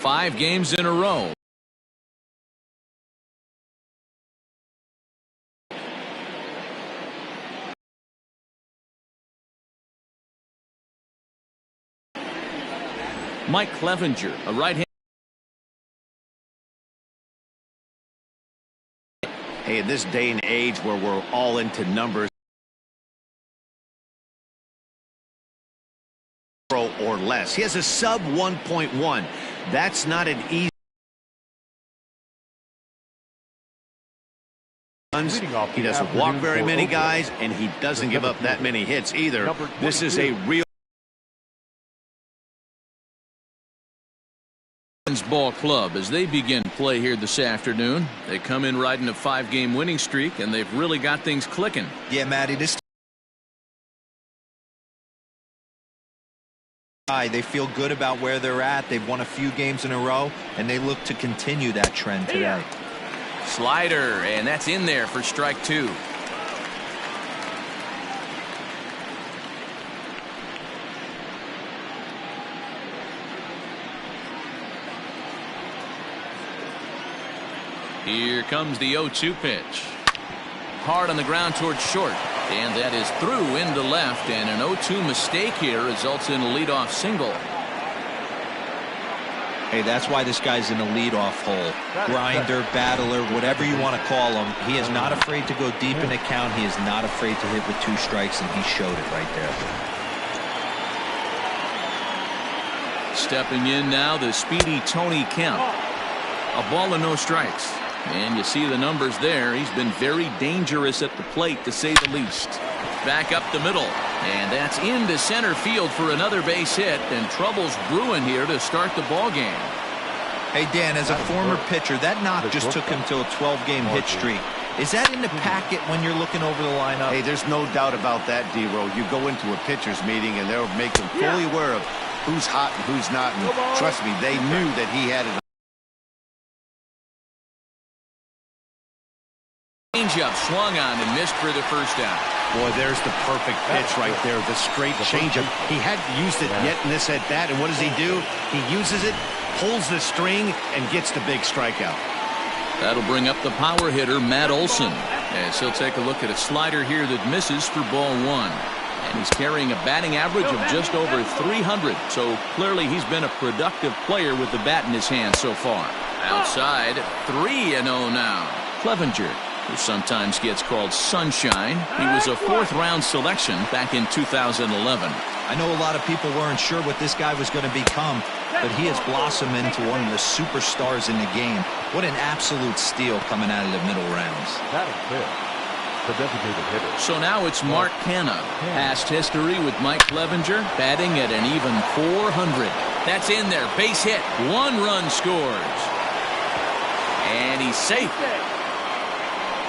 5 games in a row. Mike Clevenger, a right-hand. Hey, in this day and age where we're all into numbers or less, he has a sub 1.1. That's not an easy. He doesn't walk very many guys, and he doesn't give up that many hits either. This is a real Ball club as they begin play here this afternoon. They come in riding a 5-game winning streak, and they've really got things clicking. Yeah, Matty, this they feel good about where they're at. They've won a few games in a row, and they look to continue that trend today. Slider, and that's in there for strike 2. Here comes the 0-2 pitch. Hard on the ground towards short. And that is through into left. And an 0-2 mistake here results in a leadoff single. Hey, that's why this guy's in a leadoff hole. Grinder, battler, whatever you want to call him. He is not afraid to go deep in a count. He is not afraid to hit with 2 strikes, and he showed it right there. Stepping in now, the speedy Tony Kemp. A ball and no strikes. And you see the numbers there. He's been very dangerous at the plate, to say the least. Back up the middle. And that's into center field for another base hit. And trouble's brewing here to start the ball game. Hey, Dan, as a former pitcher, that knock just took him to a 12-game hit streak. Is that in the packet when you're looking over the lineup? Hey, there's no doubt about that, D-Row. You go into a pitcher's meeting, and they'll make them fully aware of who's hot and who's not. And trust me, they knew that he had it. Changeup swung on and missed for the first out. Boy, there's the perfect pitch right there. The straight changeup. He hadn't used it yet in this at bat. And what does he do? He uses it, pulls the string, and gets the big strikeout. That'll bring up the power hitter, Matt Olson. As he'll take a look at a slider here that misses for ball 1. And he's carrying a batting average of just over 300. So clearly he's been a productive player with the bat in his hand so far. Outside, 3-0 now. Clevenger, who sometimes gets called Sunshine. He was a 4th-round selection back in 2011. I know a lot of people weren't sure what this guy was going to become, but he has blossomed into one of the superstars in the game. What an absolute steal coming out of the middle rounds. The designated hitter. So now it's Mark Canha. Past history with Mike Clevenger, batting at an even .400. That's in there. Base hit. 1 run scores. And he's safe.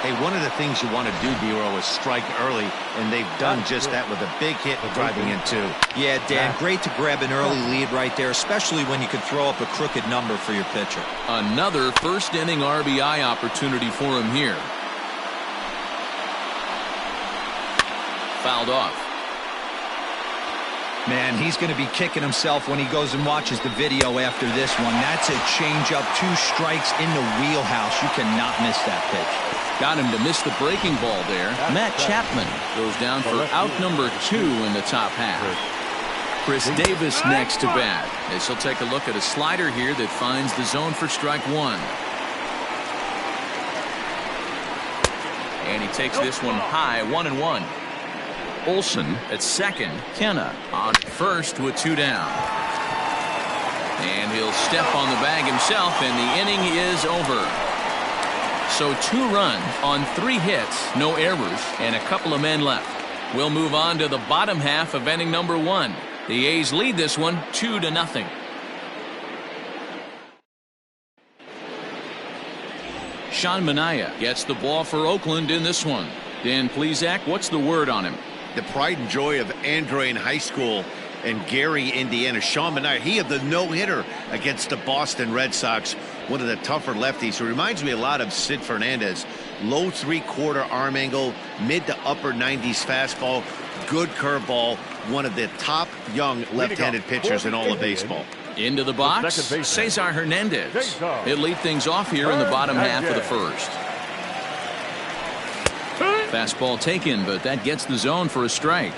Hey, one of the things you want to do, D-Row, is strike early, and they've done just that with a big hit driving in 2. Yeah, Dan, great to grab an early lead right there, especially when you could throw up a crooked number for your pitcher. Another first-inning RBI opportunity for him here. Fouled off. Man, he's going to be kicking himself when he goes and watches the video after this one. That's a changeup, 2 strikes in the wheelhouse. You cannot miss that pitch. Got him to miss the breaking ball there. Matt Chapman goes down for out number 2 in the top half. Chris Davis next to bat, as he'll take a look at a slider here that finds the zone for strike 1. And he takes this one high, 1-1. Olson at second. Canha on first with 2 down. And he'll step on the bag himself, and the inning is over. So 2 runs on 3 hits, no errors, and a couple of men left. We'll move on to the bottom half of inning number 1. The A's lead this one 2-0. Sean Manaea gets the ball for Oakland in this one. Dan Plesac, what's the word on him? The pride and joy of Andrew High School and Gary, Indiana. Sean Manaea, he had the no-hitter against the Boston Red Sox, one of the tougher lefties, who reminds me a lot of Sid Fernandez. Low 3/4 arm angle, mid to upper 90s fastball, good curveball, one of the top young left-handed pitchers in all of baseball. Into the box, Cesar Hernandez. He'll lead things off here in the bottom half of the first. Fastball taken, but that gets the zone for a strike.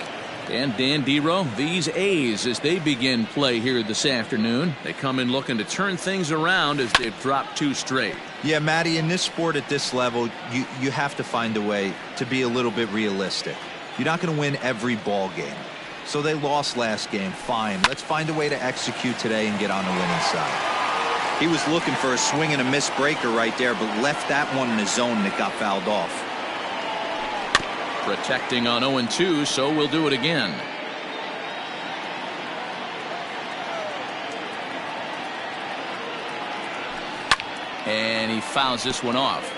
And Dan Dero, these A's, as they begin play here this afternoon, they come in looking to turn things around as they've dropped 2 straight. Yeah, Matty, in this sport at this level, you have to find a way to be a little bit realistic. You're not going to win every ball game. So they lost last game. Fine. Let's find a way to execute today and get on the winning side. He was looking for a swing and a miss breaker right there, but left that one in the zone that got fouled off. Protecting on 0-2, so we'll do it again. And he fouls this one off.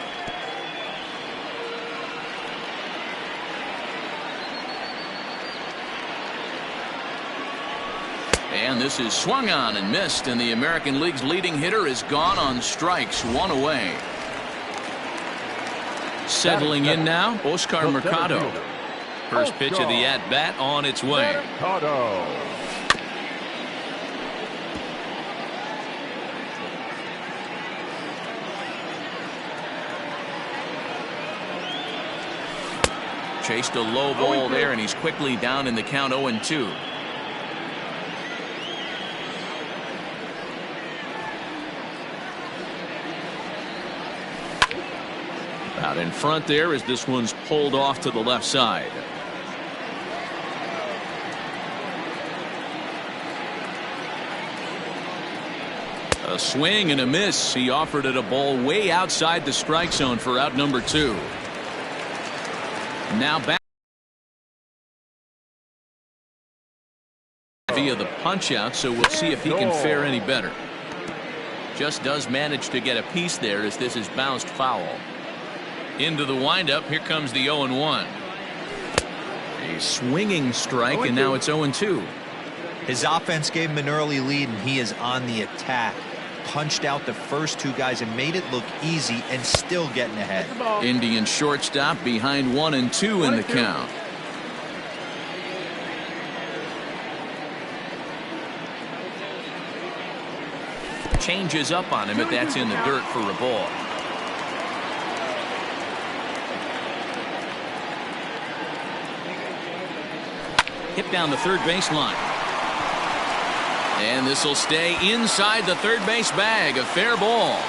And this is swung on and missed, and the American League's leading hitter is gone on strikes, 1 away. Settling in now, Oscar Mercado. First pitch of the at-bat on its way. Chased a low ball there, and he's quickly down in the count, 0-2. Out in front there as this one's pulled off to the left side. A swing and a miss. He offered it a ball way outside the strike zone for out number 2. Now back via the punch out, so we'll see if he can fare any better. Just does manage to get a piece there as this is bounced foul. Into the windup. Here comes the 0-1. A swinging strike, and now it's 0-2. His offense gave him an early lead, and he is on the attack. Punched out the first 2 guys and made it look easy and still getting ahead. Indian shortstop behind 1-2 in the count. Changes up on him, but that's in the dirt for a ball. Hit down the third baseline. And this will stay inside the third base bag. A fair ball.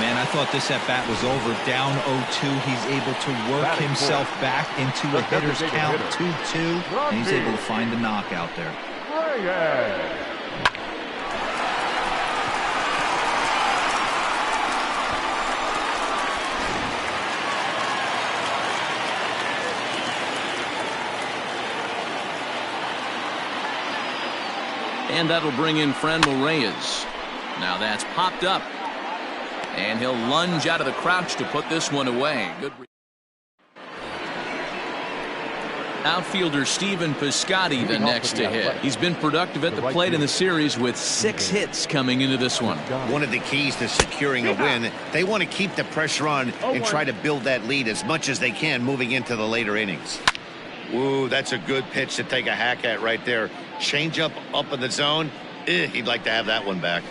Man, I thought this at bat was over. Down 0-2. He's able to work himself back into a hitter's count, 2-2. And he's able to find the knockout there. And that'll bring in Franmil Reyes. Now that's popped up. And he'll lunge out of the crouch to put this one away. Good. Outfielder Stephen Piscotty the next to hit. He's been productive at the plate in the series with 6 hits coming into this one. One of the keys to securing a win, they want to keep the pressure on and try to build that lead as much as they can moving into the later innings. Ooh, that's a good pitch to take a hack at right there. Change up in the zone. He'd like to have that one back.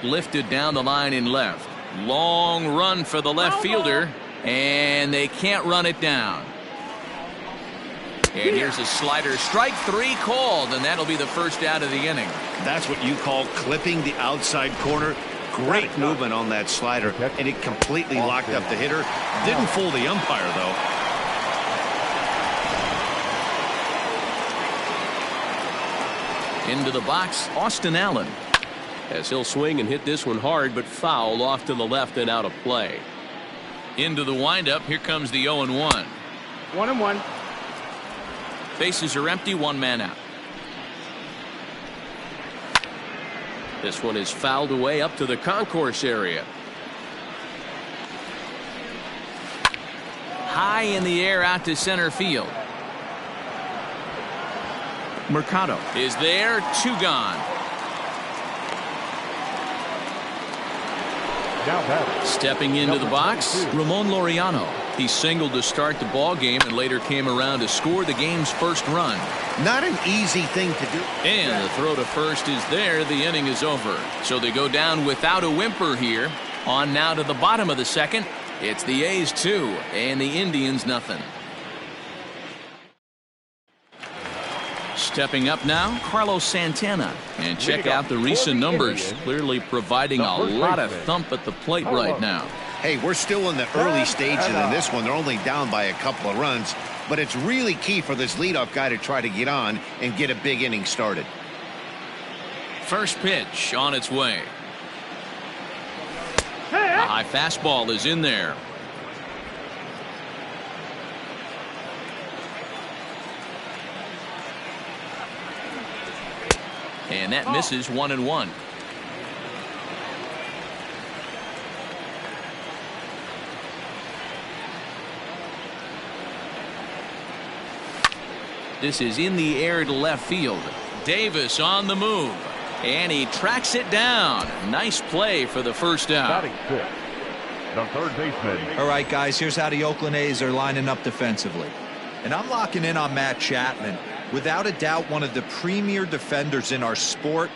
Lifted down the line in left. Long run for the left fielder, and they can't run it down. And here's a slider. Strike 3 called, and that'll be the first out of the inning. That's what you call clipping the outside corner. Great movement on that slider, and it completely locked up the hitter. Didn't fool the umpire, though. Into the box, Austin Allen. As he'll swing and hit this one hard, but foul off to the left and out of play. Into the windup. Here comes the 0-1. 1-1. Bases are empty, 1 man out. This one is fouled away up to the concourse area. High in the air out to center field. Mercado is there, 2 gone. Stepping into the box, Ramon Laureano. He singled to start the ball game and later came around to score the game's first run. Not an easy thing to do. And the throw to first is there. The inning is over. So they go down without a whimper here. On now to the bottom of the second. It's the A's 2 and the Indians nothing. Stepping up now, Carlos Santana. And check out the recent numbers. Clearly providing a lot of thump at the plate right now. Hey, we're still in the early stages in this one. They're only down by a couple of runs. But it's really key for this leadoff guy to try to get on and get a big inning started. First pitch on its way. A high fastball is in there. And that misses 1-1. This is in the air to left field. Davis on the move. And he tracks it down. Nice play for the first out. Batting fifth, the third baseman. All right, guys, here's how the Oakland A's are lining up defensively. And I'm locking in on Matt Chapman. Without a doubt, one of the premier defenders in our sport.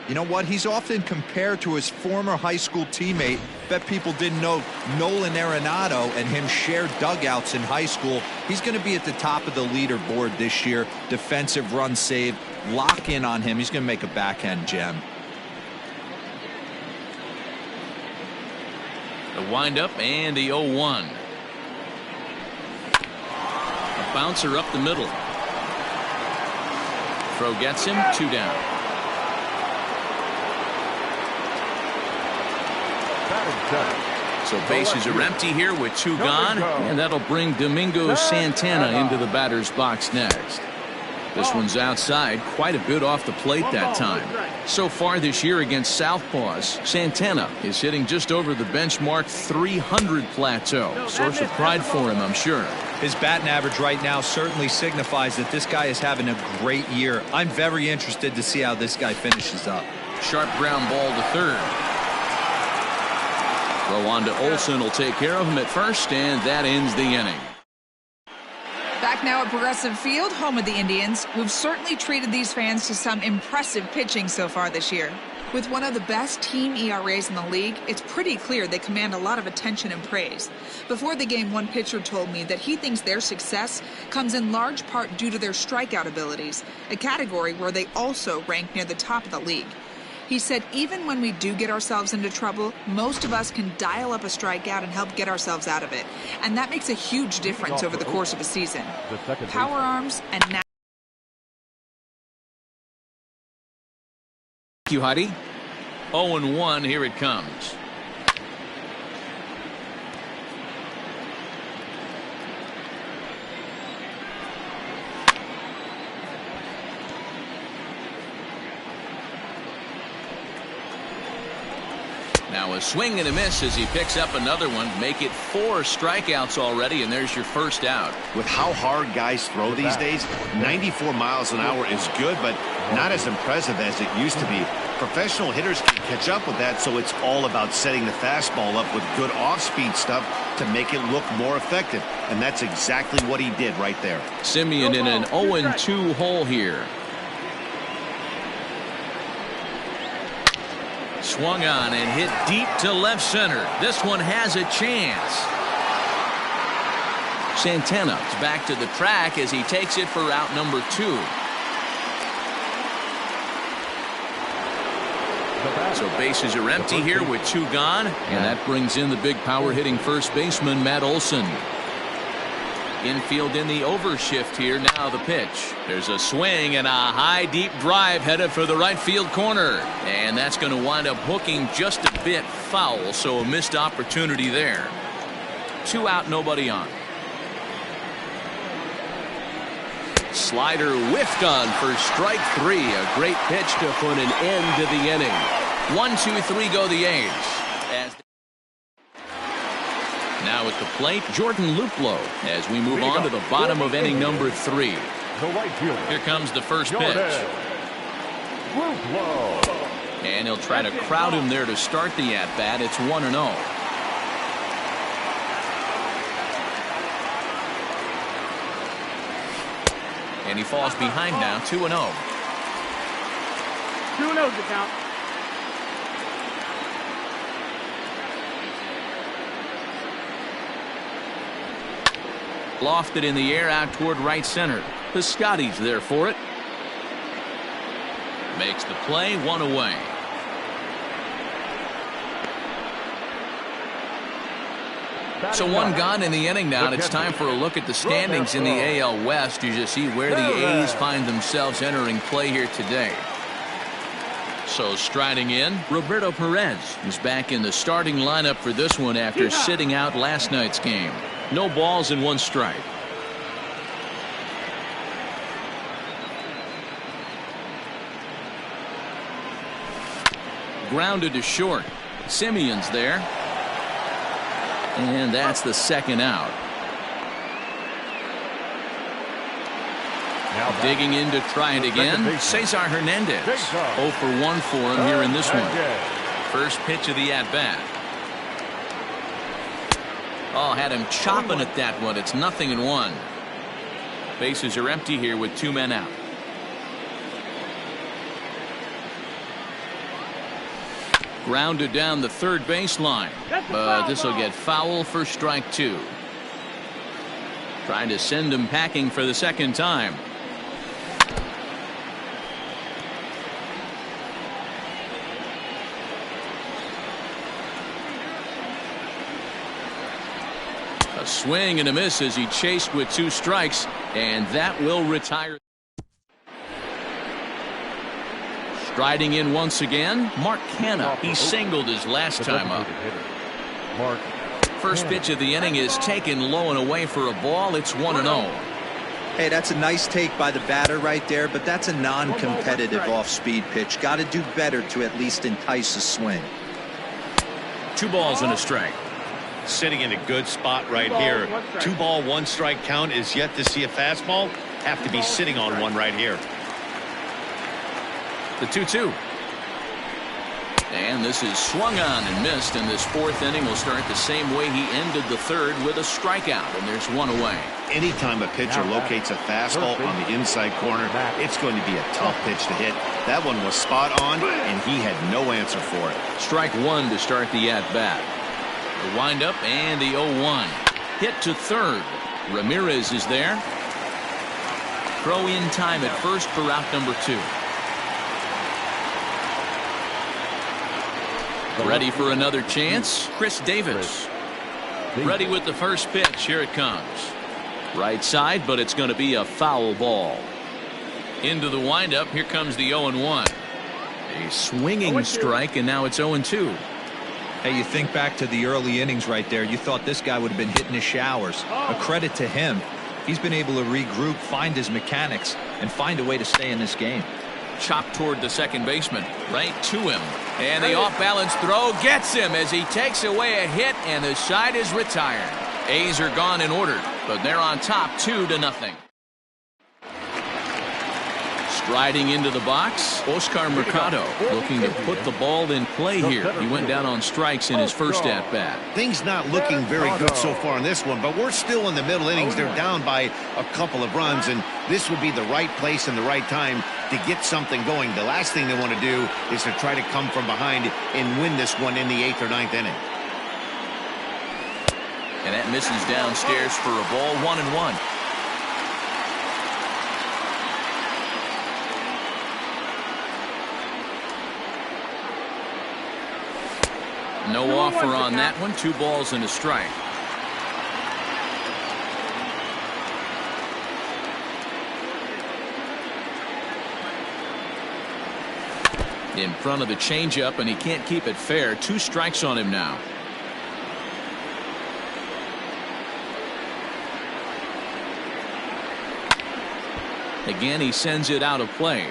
You know what? He's often compared to his former high school teammate. Bet people didn't know Nolan Arenado and him shared dugouts in high school. He's going to be at the top of the leaderboard this year. Defensive run save. Lock in on him. He's going to make a backhand gem. The windup and the 0-1. A bouncer up the middle. Throw gets him, 2 down. So bases are empty here with 2 gone, and that'll bring Domingo Santana into the batter's box next. This one's outside, quite a bit off the plate that time. So far this year against Southpaws, Santana is hitting just over the benchmark 300 plateau. Source of pride for him, I'm sure. His batting average right now certainly signifies that this guy is having a great year. I'm very interested to see how this guy finishes up. Sharp ground ball to third. Throw on to Olsen will take care of him at first, and that ends the inning. Back now at Progressive Field, home of the Indians, who've certainly treated these fans to some impressive pitching so far this year. With one of the best team ERAs in the league, it's pretty clear they command a lot of attention and praise. Before the game, one pitcher told me that he thinks their success comes in large part due to their strikeout abilities, a category where they also rank near the top of the league. He said even when we do get ourselves into trouble, most of us can dial up a strikeout and help get ourselves out of it. And that makes a huge difference over the course of a season. Power arms and now. Thank you, Heidi. 0-1, here it comes. Now a swing and a miss as he picks up another one. Make it 4 strikeouts already, and there's your first out. With how hard guys throw these days, 94 miles an hour is good, but not as impressive as it used to be. Professional hitters can catch up with that, so it's all about setting the fastball up with good off-speed stuff to make it look more effective. And that's exactly what he did right there. Simeon in an 0-2 hole here. Swung on and hit deep to left center. This one has a chance. Santana's back to the track as he takes it for out number 2. So bases are empty here with 2 gone, and that brings in the big power hitting first baseman Matt Olson. Infield in the overshift here. Now the pitch. There's a swing and a high deep drive headed for the right field corner, and that's going to wind up hooking just a bit foul, so a missed opportunity there. 2 out, nobody on. Slider whiffed on for strike 3. A great pitch to put an end to the inning. 1-2-3 go the A's. Now at the plate, Jordan Luplow as we move on to the bottom of inning number 3. Here comes the first pitch. And he'll try to crowd him there to start the at-bat. It's 1-0. and he falls behind now 2-0. 2-0's the count. Lofted in the air out toward right center. Piscotty's there for it. Makes the play, 1 away. So 1 gone in the inning now, and it's time for a look at the standings in the AL West as you see where the A's find themselves entering play here today. So striding in, Roberto Perez is back in the starting lineup for this one after sitting out last night's game. No balls and 1 strike. Grounded to short. Simeon's there. And that's the 2nd out. Now digging in to try it again. Cesar Hernandez. 0 for 1 for him here in this one. First pitch of the at-bat. Oh, had him chopping at that one. It's 0-1. Bases are empty here with 2 men out. Grounded down the third baseline, but this will get foul for strike 2. Trying to send him packing for the 2nd time. A swing and a miss as he chased with 2 strikes, and that will retire. Striding in once again, Mark Canha. He singled his last time up. First pitch of the inning is taken low and away for a ball. It's 1-0. Hey, that's a nice take by the batter right there, but that's a non-competitive off-speed pitch. Got to do better to at least entice a swing. 2 balls and a strike. Sitting in a good spot right here. 2 ball, 1 strike count is yet to see a fastball. Have to be sitting on one right here. The 2-2. And this is swung on and missed, and this 4th inning will start the same way he ended the 3rd with a strikeout, and there's 1 away. Anytime a pitcher locates a fastball on the inside corner, it's going to be a tough pitch to hit. That one was spot on, and he had no answer for it. Strike 1 to start the at-bat. The windup and the 0-1. Hit to 3rd. Ramirez is there. Throw in time at first for out number 2. Ready for another chance. Chris Davis. Ready with the first pitch. Here it comes. Right side, but it's going to be a foul ball. Into the windup. Here comes the 0-1. A swinging strike, and now it's 0-2. Hey, you think back to the early innings right there. You thought this guy would have been hitting his showers. A credit to him. He's been able to regroup, find his mechanics, and find a way to stay in this game. Chopped toward the second baseman, right to him. And the off-balance throw gets him as he takes away a hit, and the side is retired. A's are gone in order, but they're on top 2-0. Striding into the box, Oscar Mercado looking to put the ball in play here. He went down on strikes in his first at-bat. Things not looking very good so far in this one, but we're still in the middle innings. They're down by a couple of runs, and this would be the right place and the right time to get something going. The last thing they want to do is to try to come from behind and win this one in the 8th or 9th inning. And that misses downstairs for a ball, 1-1. No offer on that one. 2 balls and a strike. In front of the changeup, and he can't keep it fair. 2 strikes on him now. Again, he sends it out of play.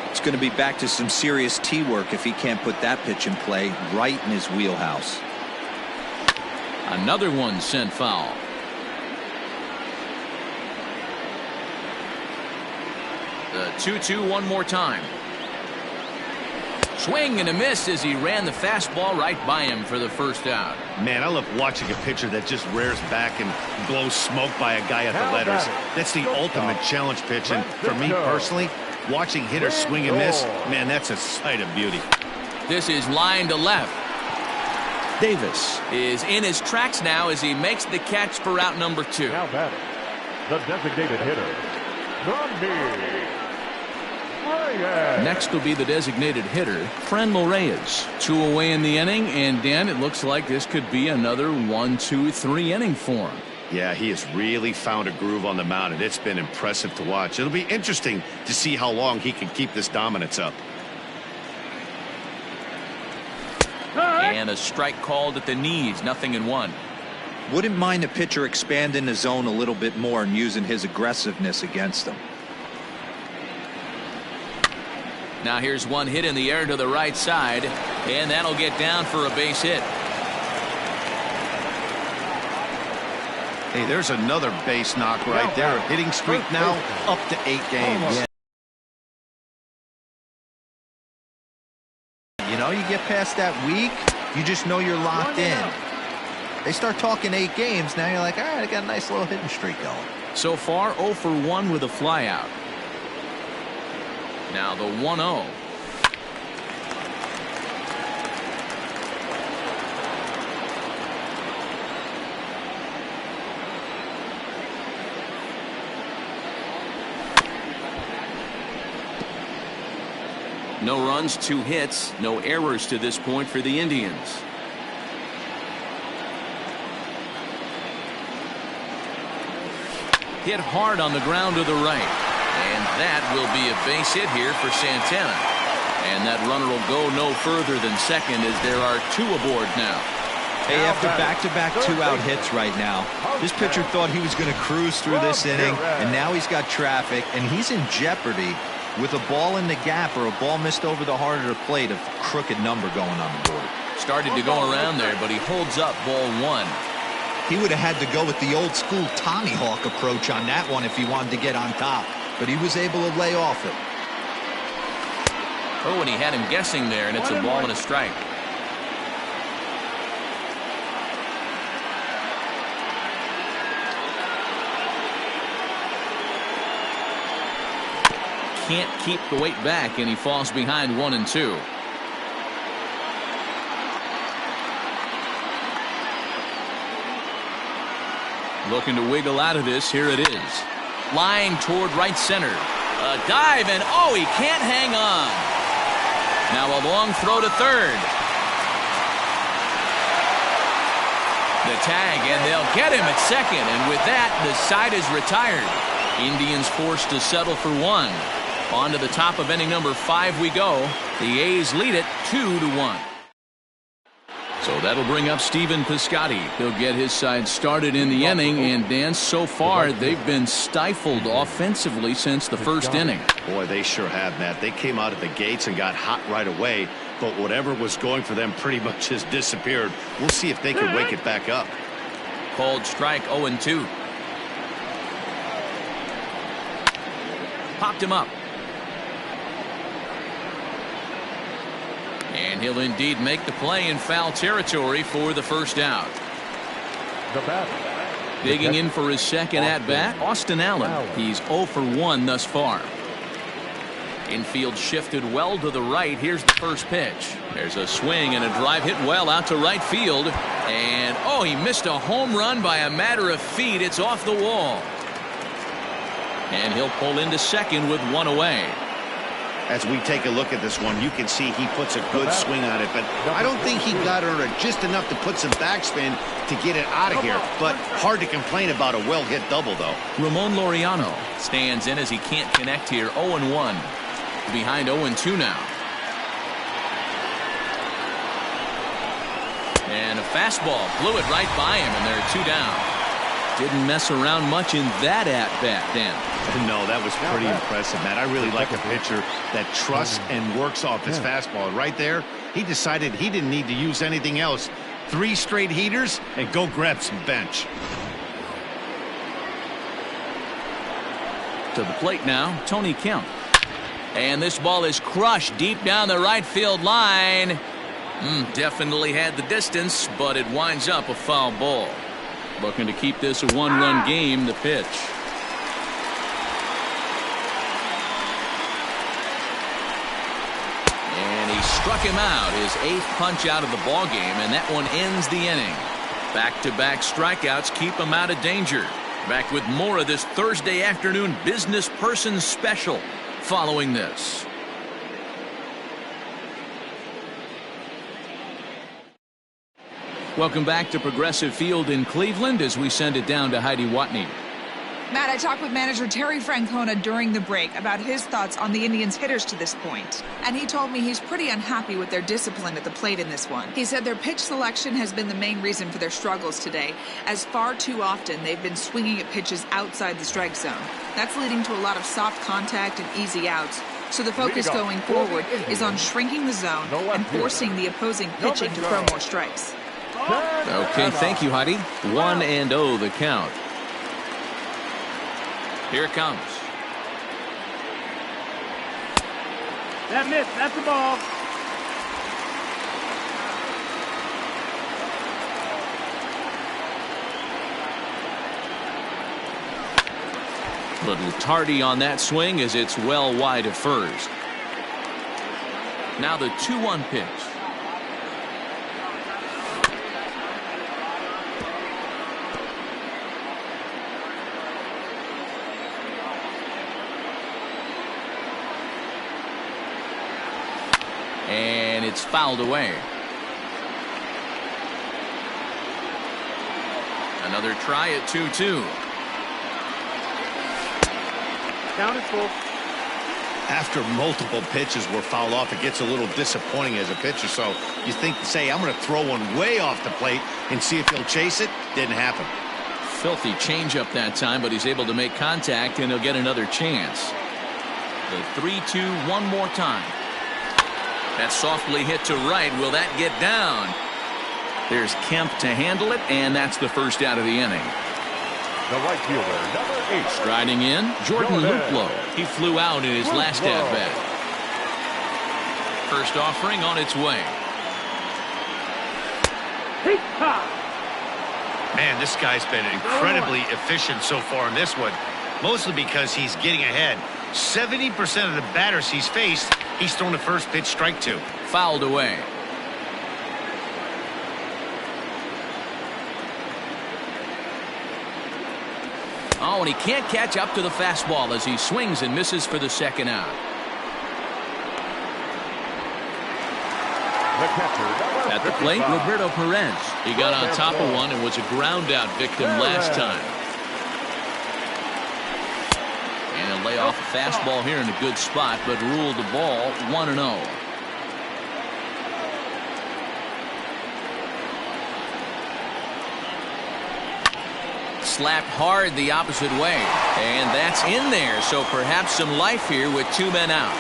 It's going to be back to some serious tee work if he can't put that pitch in play right in his wheelhouse. Another one sent foul. The 2-2 one more time. Swing and a miss as he ran the fastball right by him for the first out. Man, I love watching a pitcher that just rears back and blows smoke by a guy at the letters. That's the ultimate challenge pitch, and for me personally, watching hitters swing and miss, man, that's a sight of beauty. This is line to left. Davis is in his tracks now as he makes the catch for out number 2. Now batting, the designated hitter, Next will be the designated hitter, Franmil Reyes. 2 away in the inning, and Dan, it looks like this could be another 1, 2, 3 inning for him. Yeah, he has really found a groove on the mound, and it's been impressive to watch. It'll be interesting to see how long he can keep this dominance up. And a strike called at the knees, 0-1. Wouldn't mind a pitcher expanding the zone a little bit more and using his aggressiveness against them. Now here's one hit in the air to the right side, and that'll get down for a base hit. Hey, there's another base knock right there. Hitting streak now up to 8 games. Yeah. You know, you get past that week, you just know you're locked in. They start talking 8 games, now you're like, all right, I got a nice little hitting streak going. So far, 0 for 1 with a flyout. Now the 1-0. No runs, 2 hits, no errors to this point for the Indians. Hit hard on the ground to the right. And that will be a base hit here for Santana. And that runner will go no further than second as there are 2 aboard now. Hey, after back-to-back 2-out hits right now, this pitcher thought he was going to cruise through this inning, and now he's got traffic, and he's in jeopardy with a ball in the gap or a ball missed over the heart of the plate, a crooked number going on the board. Started to go around there, but he holds up ball 1. He would have had to go with the old-school Tommy Hawk approach on that one if he wanted to get on top. But he was able to lay off it. Oh, and he had him guessing there, and it's a ball and a strike. Can't keep the weight back, and he falls behind 1 and 2. Looking to wiggle out of this. Here it is. Line toward right center. A dive, and oh, he can't hang on. Now a long throw to third. The tag, and they'll get him at second, and with that, the side is retired. Indians forced to settle for 1. On to the top of inning number 5 we go. The A's lead it 2-1. So that'll bring up Stephen Piscotty. He'll get his side started in the inning, and Dan, so far they've been stifled offensively since the first inning. Boy, they sure have, Matt. They came out of the gates and got hot right away, but whatever was going for them pretty much has disappeared. We'll see if they can wake it back up. Called strike, 0-2. Popped him up. And he'll indeed make the play in foul territory for the first out. Digging in for his second at-bat, Austin Allen. He's 0 for 1 thus far. Infield shifted well to the right. Here's the first pitch. There's a swing and a drive hit well out to right field. And, oh, he missed a home run by a matter of feet. It's off the wall. And he'll pull into second with 1 away. As we take a look at this one, you can see he puts a good swing on it, but I don't think he got her just enough to put some backspin to get it out of here. But hard to complain about a well-hit double, though. Ramon Laureano stands in as he can't connect here. 0-1. Behind 0-2 now. And a fastball blew it right by him, and there are 2 down. Didn't mess around much in that at-bat, Dan. No, that was pretty impressive, Matt. I really like a pitcher that trusts and works off his fastball. Right there, he decided he didn't need to use anything else. 3 straight heaters and go grab some bench. To the plate now, Tony Kemp. And this ball is crushed deep down the right field line. Definitely had the distance, but it winds up a foul ball. Looking to keep this a one-run game, the pitch. And he struck him out, his 8th punch out of the ball game, and that one ends the inning. Back-to-back strikeouts keep him out of danger. Back with more of this Thursday afternoon business person special following this. Welcome back to Progressive Field in Cleveland as we send it down to Heidi Watney. Matt, I talked with manager Terry Francona during the break about his thoughts on the Indians' hitters to this point. And he told me he's pretty unhappy with their discipline at the plate in this one. He said their pitch selection has been the main reason for their struggles today, as far too often they've been swinging at pitches outside the strike zone. That's leading to a lot of soft contact and easy outs. So the focus going forward is on shrinking the zone and forcing the opposing pitching to throw more strikes. Okay, thank you, Heidi. 1-0 the count. Here it comes. That miss, that's the ball. Little tardy on that swing as it's well wide of first. Now the 2-1 pitch. And it's fouled away. Another try at 2-2. Count is full. After multiple pitches were fouled off, it gets a little disappointing as a pitcher. So you think, say, I'm going to throw one way off the plate and see if he'll chase it. Didn't happen. Filthy changeup that time, but he's able to make contact and he'll get another chance. The 3-2 one more time. That's softly hit to right. Will that get down? There's Kemp to handle it, and that's the first out of the inning. The right fielder, number 8. Striding in, Jordan Luplow. He flew out in his last at-bat. First offering on its way. Man, this guy's been incredibly efficient so far in this one, mostly because he's getting ahead. 70% of the batters he's faced, he's thrown the first pitch strike to. Fouled away. Oh, and he can't catch up to the fastball as he swings and misses for the second out. The catcher, At the plate, Roberto Perez. He got on top of one and was a ground out victim last time. And he'll lay off a fastball here in a good spot, but ruled the ball 1-0. Slapped hard the opposite way, and that's in there, so perhaps some life here with 2 men out.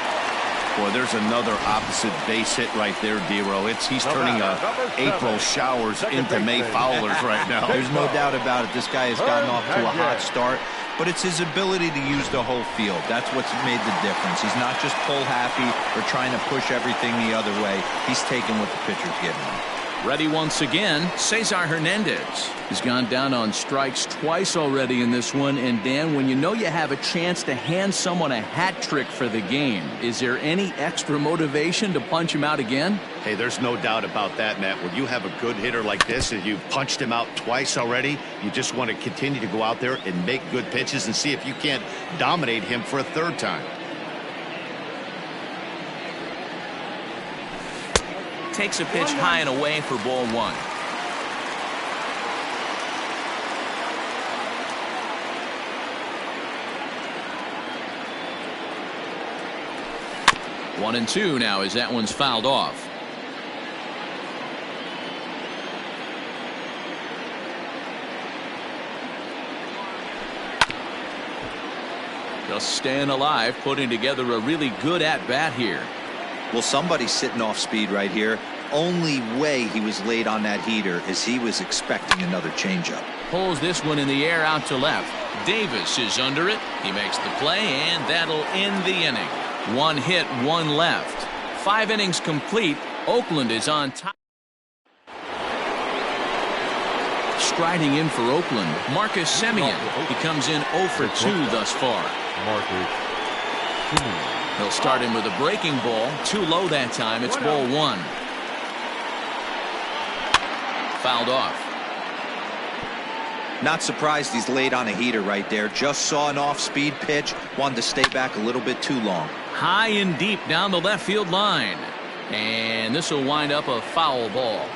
Boy, there's another opposite base hit right there, D-Row. He's turning April showers into May foulers right now. There's no doubt about it. This guy has gotten off to a hot start, but it's his ability to use the whole field. That's what's made the difference. He's not just pull happy or trying to push everything the other way. He's taking what the pitcher's giving him. Ready once again, Cesar Hernandez. He's gone down on strikes twice already in this one. And Dan, when you know you have a chance to hand someone a hat trick for the game, is there any extra motivation to punch him out again? Hey, there's no doubt about that, Matt. When you have a good hitter like this and you've punched him out twice already, you just want to continue to go out there and make good pitches and see if you can't dominate him for a third time. Takes a pitch high and away for ball 1. One and 2 now as that one's fouled off. Just staying alive, putting together a really good at-bat here. Well, somebody's sitting off speed right here. Only way he was late on that heater is he was expecting another changeup. Pulls this one in the air out to left. Davis is under it. He makes the play, and that'll end the inning. One hit, one left. 5 innings complete. Oakland is on top. Striding in for Oakland, Marcus Semien. He comes in 0 for 2 thus far. He'll start him with a breaking ball. Too low that time. It's ball 1. Fouled off. Not surprised he's laid on a heater right there. Just saw an off-speed pitch. Wanted to stay back a little bit too long. High and deep down the left field line. And this will wind up a foul ball.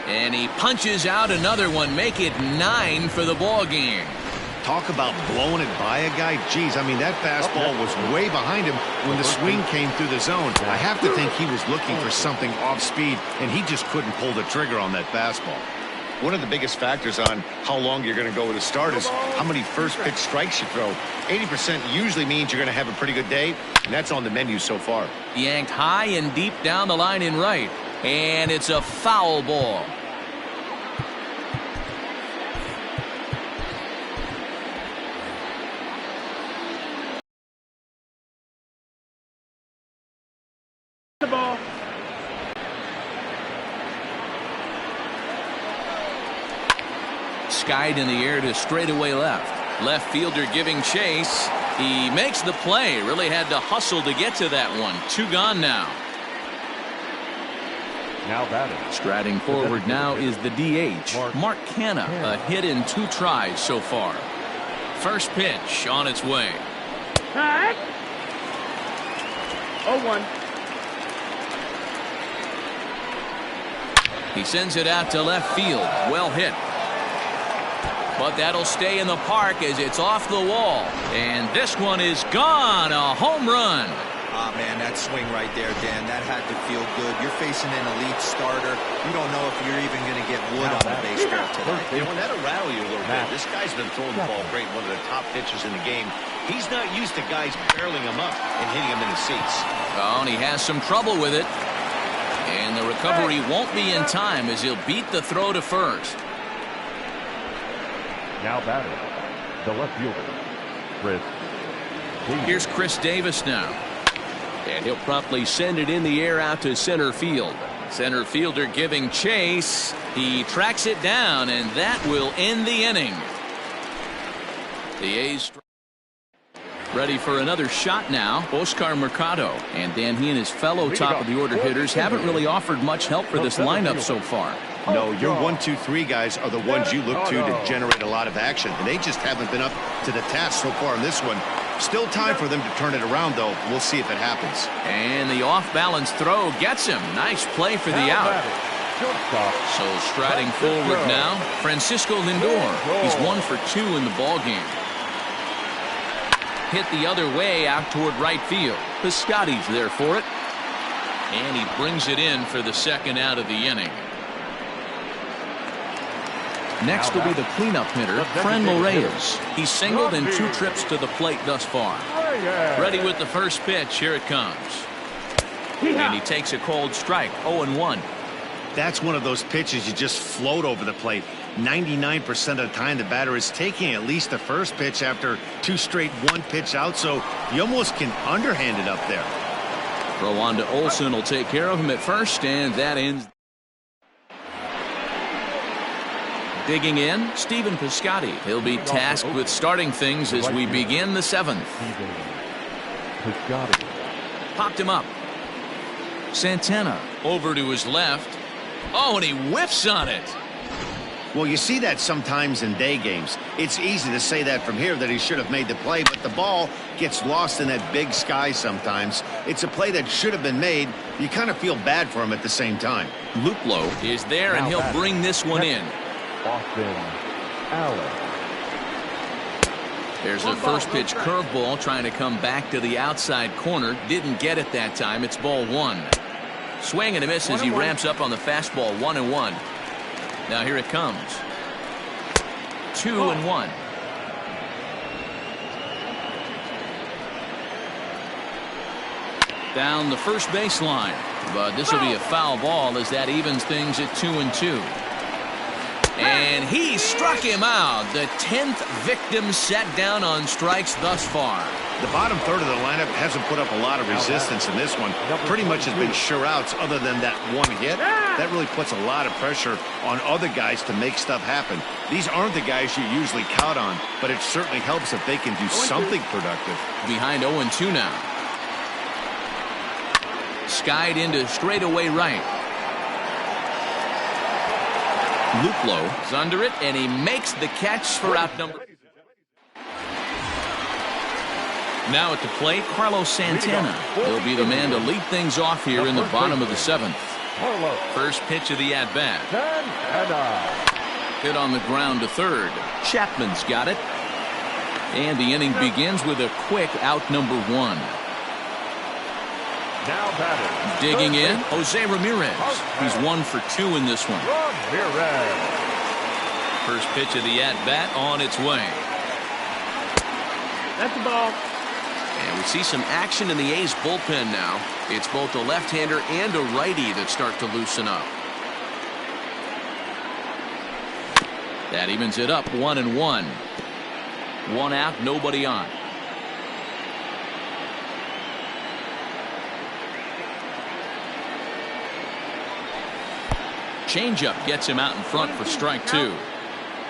And he punches out another one. Make it 9 for the ball game. Talk about blowing it by a guy. Geez, I mean, that fastball was way behind him when the swing came through the zone. I have to think he was looking for something off speed, and he just couldn't pull the trigger on that fastball. One of the biggest factors on how long you're going to go with a start is how many first pitch strikes you throw. 80% usually means you're going to have a pretty good day, and that's on the menu so far. Yanked high and deep down the line in right. And it's a foul ball. The ball. Skied in the air to straightaway left. Left fielder giving chase. He makes the play. Really had to hustle to get to that one. 2 gone now. Now batting. Striding forward now is the DH, Mark Canha. A hit in 2 tries so far. First pitch on its way. Hot. 0-1. He sends it out to left field. Well hit. But that'll stay in the park as it's off the wall. And this one is gone. A home run. Ah, man, that swing right there, Dan, that had to feel good. You're facing an elite starter. You don't know if you're even going to get wood on the baseball today. You know, and that'll rattle you a little bit. This guy's been throwing the ball great, one of the top pitchers in the game. He's not used to guys barreling him up and hitting him in the seats. Oh, and he has some trouble with it. And the recovery won't be in time as he'll beat the throw to first. Now batting. The left fielder, Chris. Here's Chris Davis now. And he'll promptly send it in the air out to center field. Center fielder giving chase. He tracks it down, and that will end the inning. The A's ready for another shot now. Oscar Mercado. And Dan, he and his fellow top-of-the-order hitters haven't really offered much help for this lineup so far. No, your 1, 2, 3 guys are the ones you look to generate a lot of action, and they just haven't been up to the task so far in this one. Still time for them to turn it around, though. We'll see if it happens. And the off-balance throw gets him. Nice play for the out. So striding forward now, Francisco Lindor. He's 1 for 2 in the ball game. Hit the other way out toward right field. Piscotty's there for it. And he brings it in for the second out of the inning. Next will be the cleanup hitter, Franmil Reyes. He's singled in 2 trips to the plate thus far. Ready with the first pitch. Here it comes. And he takes a cold strike. 0-1. That's one of those pitches you just float over the plate. 99% of the time the batter is taking at least the first pitch after 2 straight 1-pitch out, so you almost can underhand it up there. Throw on to Olsen will take care of him at first, and that ends. Digging in, Stephen Piscotty. He'll be tasked with starting things as we begin the 7th. Popped him up. Santana over to his left. Oh, and he whiffs on it. Well, you see that sometimes in day games. It's easy to say that from here that he should have made the play, but the ball gets lost in that big sky sometimes. It's a play that should have been made. You kind of feel bad for him at the same time. Luplow is there, and he'll bring this one in. Austin Allen. There's a first pitch curveball trying to come back to the outside corner. Didn't get it that time. It's ball 1. Swing and a miss as he ramps up on the fastball. 1-1. Now here it comes. 2-1. Down the first baseline. But this will be a foul ball as that evens things at 2-2. And he struck him out. The 10th victim set down on strikes thus far. The bottom third of the lineup hasn't put up a lot of resistance in this one. Pretty much has been sure outs other than that one hit. That really puts a lot of pressure on other guys to make stuff happen. These aren't the guys you usually count on, but it certainly helps if they can do something productive. Behind 0-2 now. Skied into straightaway right. Luplo is under it, and he makes the catch for out number. Now at the plate, Carlos Santana. He'll be the man to lead things off here in the bottom of the 7th. First pitch of the at-bat. Hit on the ground to third. Chapman's got it. And the inning begins with a quick out number 1. Now batting. Digging in, Jose Ramirez. He's 1 for 2 in this one. First pitch of the at-bat on its way. That's the ball. And we see some action in the A's bullpen now. It's both a left-hander and a righty that start to loosen up. That evens it up 1-1. 1 out, nobody on. Changeup gets him out in front for strike 2.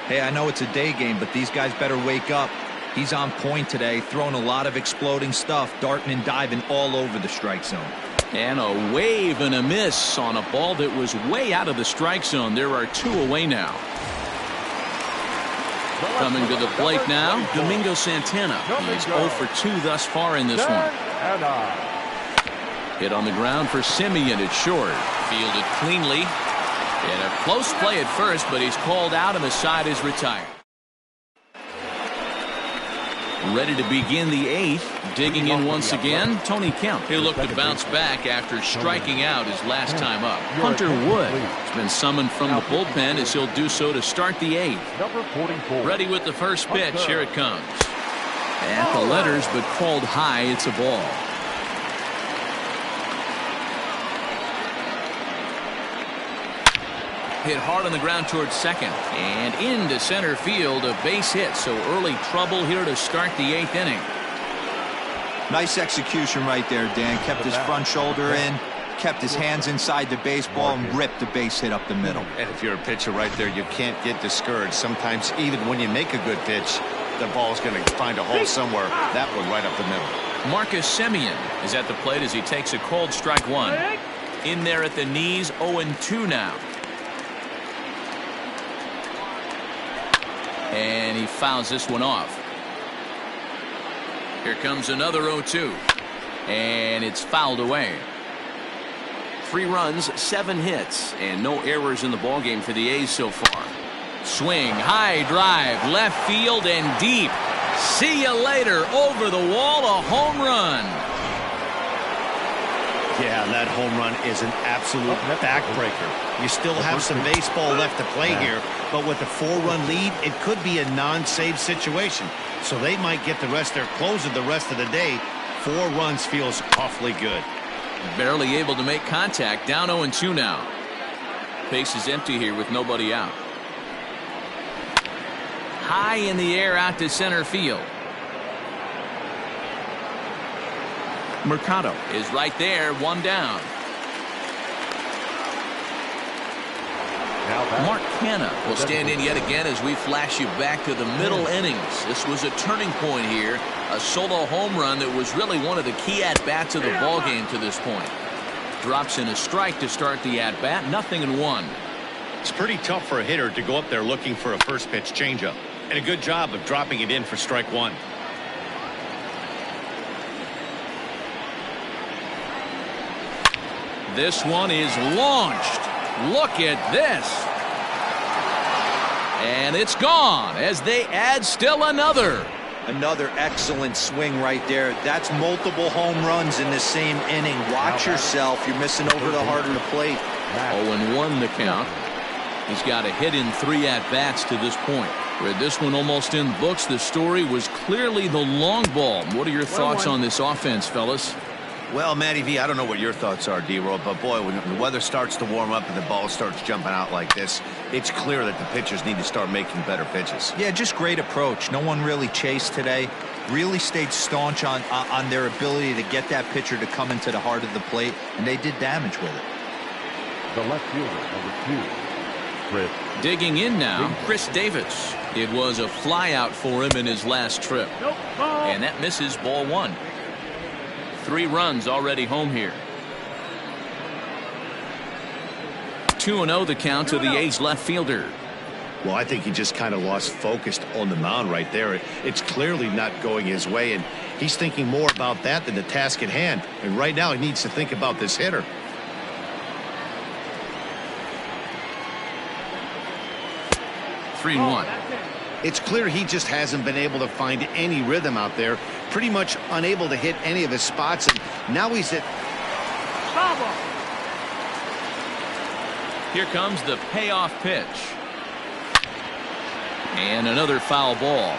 Hey, I know it's a day game, but these guys better wake up. He's on point today, throwing a lot of exploding stuff, darting and diving all over the strike zone. And a wave and a miss on a ball that was way out of the strike zone. There are 2 away now. Coming to the plate now, Domingo Santana. He's 0 for 2 thus far in this one. Hit on the ground for Simeon at short. Fielded cleanly. And a close play at first, but he's called out and the side is retired. Ready to begin the 8th. Digging in once again, Tony Kemp. He'll look to bounce back after striking out his last time up. Hunter Wood has been summoned from the bullpen as he'll do so to start the 8th. Ready with the first pitch. Here it comes. At the letters, but called high. It's a ball. Hit hard on the ground towards second and into center field, a base hit. So early trouble here to start the 8th inning. Nice execution right there, Dan. Kept his front shoulder in, kept his hands inside the baseball, and ripped the base hit up the middle. And if you're a pitcher right there, you can't get discouraged. Sometimes even when you make a good pitch, the ball's going to find a hole somewhere. That one right up the middle. Marcus Semien is at the plate as he takes a cold strike 1. In there at the knees, 0-2 now. And he fouls this one off. Here comes another 0-2. And it's fouled away. 3 runs, 7 hits, and no errors in the ballgame for the A's so far. Swing, high drive, left field and deep. See you later. Over the wall, a home run. Yeah, that home run is an absolute backbreaker. You still have some baseball left to play here, but with a 4-run lead, it could be a non-save situation. So they might get the rest. They're closing the rest of the day. 4 runs feels awfully good. Barely able to make contact. Down 0-2 now. Base is empty here with nobody out. High in the air out to center field. Mercado is right there, 1 down. Mark Canha will stand in yet again as we flash you back to the middle innings. This was a turning point here. A solo home run that was really one of the key at-bats of the ballgame to this point. Drops in a strike to start the at-bat. 0-1. It's pretty tough for a hitter to go up there looking for a first pitch changeup. And a good job of dropping it in for strike 1. This one is launched. Look at this. And it's gone as they add still another. Another excellent swing right there. That's multiple home runs in the same inning. Watch yourself. You're missing over the heart of the plate. 0-1 the count. He's got a hit in 3 at-bats to this point. With this one almost in the books, the story was clearly the long ball. What are your thoughts on this offense, fellas? Well, Matty V, I don't know what your thoughts are, D-Roll, but boy, when the weather starts to warm up and the ball starts jumping out like this, it's clear that the pitchers need to start making better pitches. Yeah, just great approach. No one really chased today. really stayed staunch on their ability to get that pitcher to come into the heart of the plate, and they did damage with it. The left fielder, number 2, Chris. Digging in now, Chris Davis. It was a fly out for him in his last trip. Nope, ball. And that misses ball 1. 3 runs already home here. 2-0 the count to the A's left fielder. Well, I think he just kind of lost focus on the mound right there. It's clearly not going his way, and he's thinking more about that than the task at hand. And right now he needs to think about this hitter. Three and 1. It's clear he just hasn't been able to find any rhythm out there. Pretty much unable to hit any of his spots, and now he's at... Here comes the payoff pitch. And another foul ball.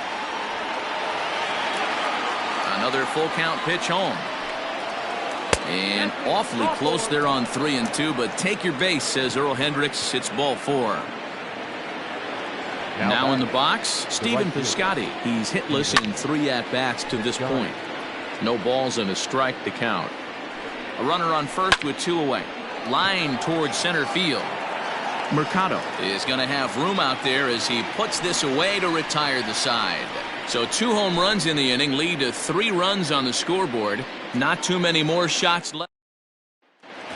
Another full count pitch home. And awfully close there on 3 and 2, but take your base, says Earl Hendricks. It's ball 4. Now in the box, Stephen Piscotty. He's hitless in 3 at-bats to this point. No balls and a strike to count. A runner on first with 2 away. Line towards center field. Mercado is going to have room out there as he puts this away to retire the side. So 2 home runs in the inning lead to 3 runs on the scoreboard. Not too many more shots left.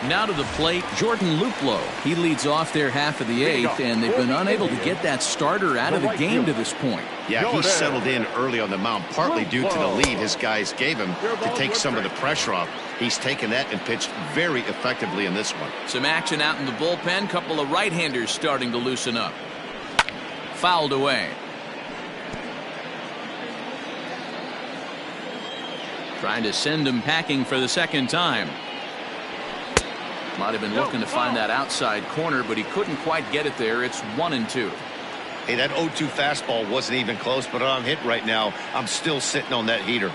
Now to the plate, Jordan Luplow. He leads off their half of the 8th, and they've been unable to get that starter out of the game to this point. Yeah, he settled in early on the mound, partly due to the lead his guys gave him to take some of the pressure off. He's taken that and pitched very effectively in this one. Some action out in the bullpen. Couple of right-handers starting to loosen up. Fouled away. Trying to send him packing for the second time. Might have been looking to find that outside corner, but he couldn't quite get it there. It's 1 and 2. Hey, that 0-2 fastball wasn't even close, but I'm hit right now. I'm still sitting on that heater.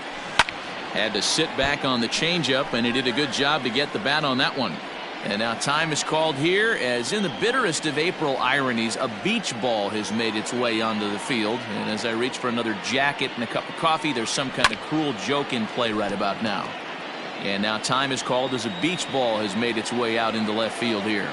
Had to sit back on the changeup, and he did a good job to get the bat on that one. And now time is called here, as in the bitterest of April ironies, a beach ball has made its way onto the field. And as I reach for another jacket and a cup of coffee, there's some kind of cruel joke in play right about now. And now time is called as a beach ball has made its way out into left field here.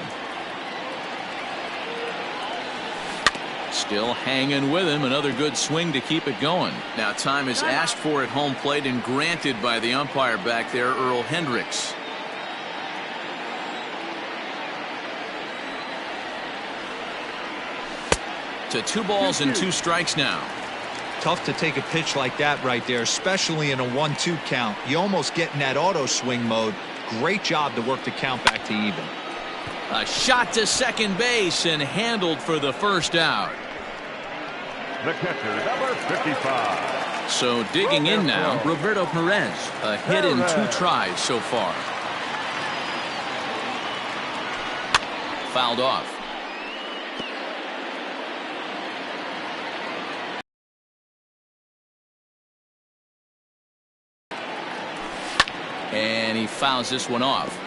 Still hanging with him. Another good swing to keep it going. Now time is asked for at home plate and granted by the umpire back there, Earl Hendricks. To 2 balls and 2 strikes now. Tough to take a pitch like that right there, especially in a 1-2 count. You almost get in that auto swing mode. Great job to work the count back to even. A shot to second base and handled for the first out. The catcher, number 55. So digging in now, Roberto Perez. A hit in 2 tries so far. Fouled off. And he fouls this one off.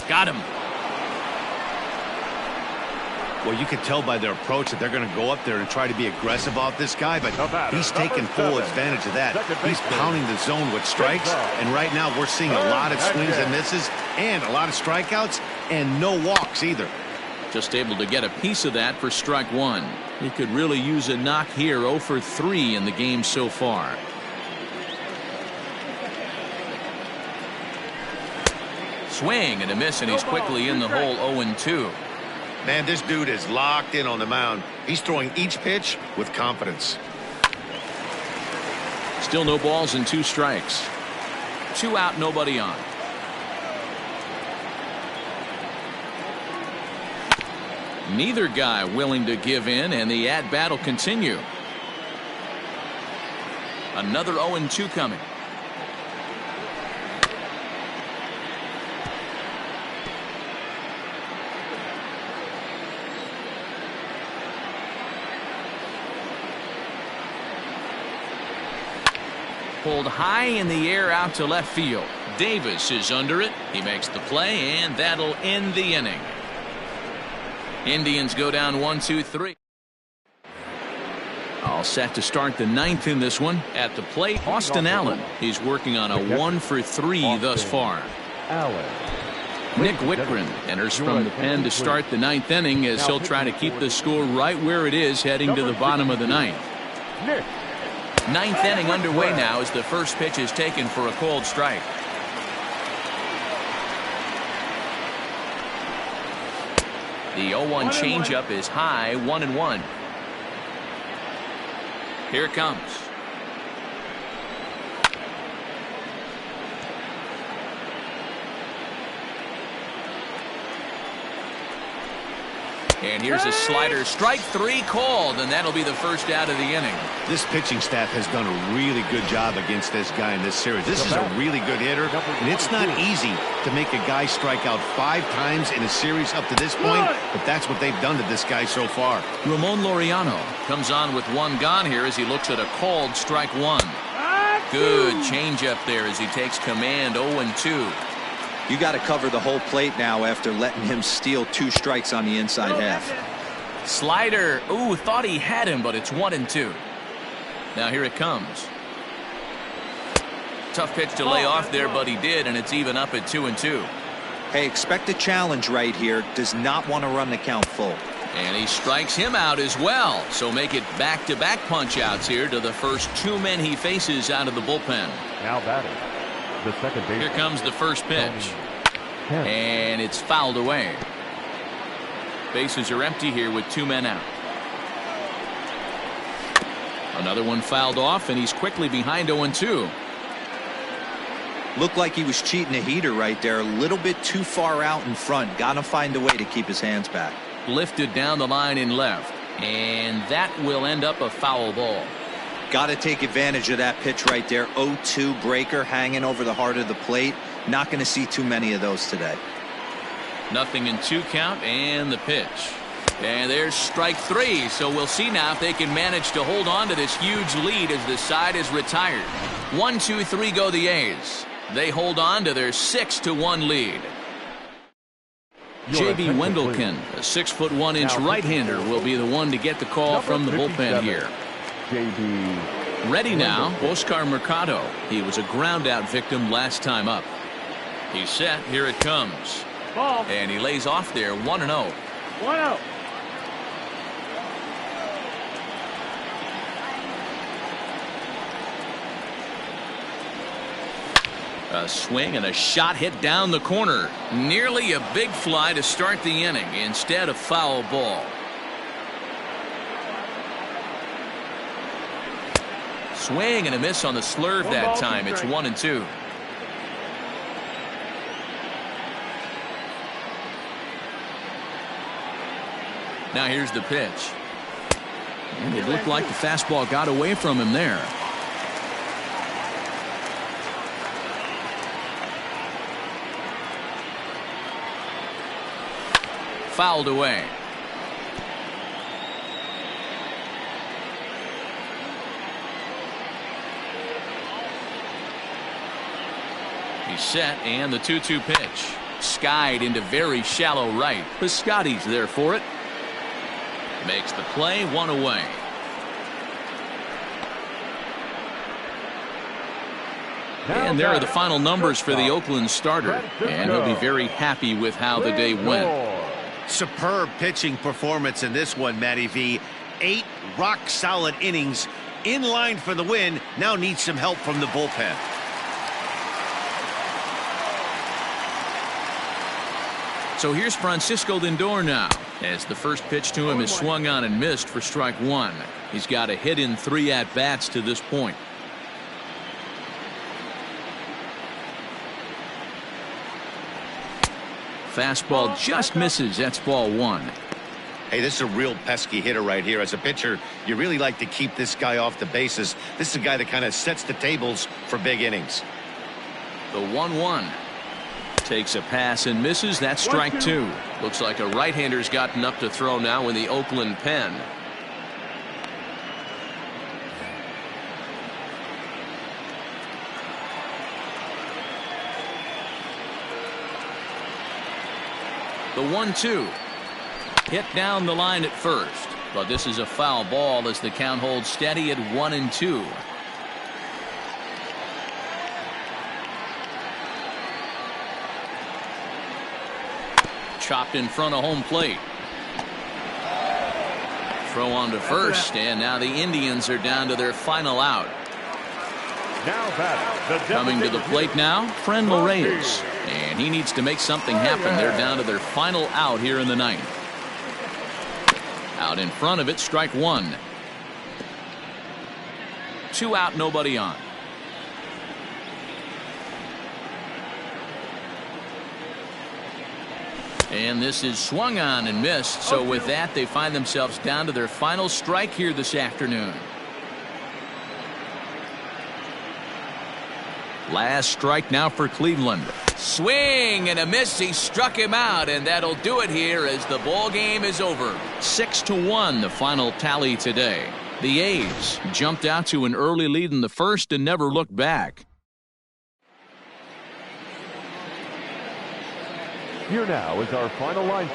Got him. Well, you can tell by their approach that they're going to go up there and try to be aggressive off this guy, but he's taking full advantage of that. He's pounding the zone with strikes, and right now we're seeing a lot of swings and misses and a lot of strikeouts and no walks either. Just able to get a piece of that for strike 1. He could really use a knock here. 0 for 3 in the game so far. Swing and a miss, and he's quickly in the hole. 0-2. Man, this dude is locked in on the mound. He's throwing each pitch with confidence. Still no balls and 2 strikes. 2 out, nobody on. Neither guy willing to give in, and the at-bat will continue. Another 0-2 coming. Pulled high in the air out to left field. Davis is under it. He makes the play, and that'll end the inning. Indians go down 1-2-3. All set to start the ninth in this one. At the plate, Austin Allen. He's working on a 1-for-3 thus far. Nick Whitgren enters from the pen to start the ninth inning as he'll try to keep the score right where it is heading to the bottom of the ninth. Ninth inning underway now as the first pitch is taken for a called strike. The 0-1 changeup is high, 1-1. Here it comes. And here's a slider. Strike three called, and that'll be the first out of the inning. This pitching staff has done a really good job against this guy in this series. This is a really good hitter, and it's not easy to make a guy strike out 5 times in a series up to this point, but that's what they've done to this guy so far. Ramon Laureano comes on with one gone here as he looks at a called strike one. Good changeup there as he takes command. 0-2. You got to cover the whole plate now after letting him steal 2 strikes on the inside half. Slider. Ooh, thought he had him, but it's 1-2. Now here it comes. Tough pitch to lay off there, but he did, and it's even up at 2-2. Hey, expect a challenge right here. Does not want to run the count full. And he strikes him out as well. So make it back-to-back punch-outs here to the first 2 men he faces out of the bullpen. Now batting, the second base. Here comes the first pitch. And it's fouled away. Bases are empty here with 2 men out. Another one fouled off, and he's quickly behind 0-2. Looked like he was cheating a heater right there. A little bit too far out in front. Got to find a way to keep his hands back. Lifted down the line in left. And that will end up a foul ball. Got to take advantage of that pitch right there. 0-2 breaker hanging over the heart of the plate. Not going to see too many of those today. Nothing in 2 count, and the pitch. And there's strike 3. So we'll see now if they can manage to hold on to this huge lead as the side is retired. 1-2-3 go the A's. They hold on to their 6-1 lead. J.B. Wendelken, a 6'1" right-hander, will be the one to get the call from the bullpen here. Ready now, Oscar Mercado. He was a ground-out victim last time up. He's set. Here it comes. Ball. And he lays off there. 1-0. 1-0. A swing and a shot hit down the corner. Nearly a big fly to start the inning. Instead, a foul ball. Swing and a miss on the slurve that time. It's 1-2. Now here's the pitch. And it looked like the fastball got away from him there. Fouled away. He's set, and the 2-2 pitch. Skied into very shallow right. Piscotty's there for it. Makes the play, 1 away. And there are the final numbers for the Oakland starter. And he'll be very happy with how the day went. Superb pitching performance in this one, Matty V. 8 rock-solid innings in line for the win. Now needs some help from the bullpen. So here's Francisco Lindor now, as the first pitch to him is swung on and missed for strike 1. He's got a hit in 3 at-bats to this point. Fastball just misses. That's ball 1. Hey, this is a real pesky hitter right here. As a pitcher, you really like to keep this guy off the bases. This is a guy that kind of sets the tables for big innings. The 1-1. Takes a pass and misses. That's strike 2. Looks like a right-hander's gotten up to throw now in the Oakland pen. The 1-2. Hit down the line at first, but this is a foul ball as the count holds steady at 1-2. Chopped in front of home plate. Throw on to first, and now the Indians are down to their final out. Coming to the plate now, Frenmel Reyes, and he needs to make something happen. They're down to their final out here in the ninth. Out in front of it, strike one. 2 out, nobody on. And this is swung on and missed. So with that, they find themselves down to their final strike here this afternoon. Last strike now for Cleveland. Swing and a miss. He struck him out, and that'll do it here as the ball game is over. 6-1 the final tally today. The A's jumped out to an early lead in the first and never looked back. Here now is our final line.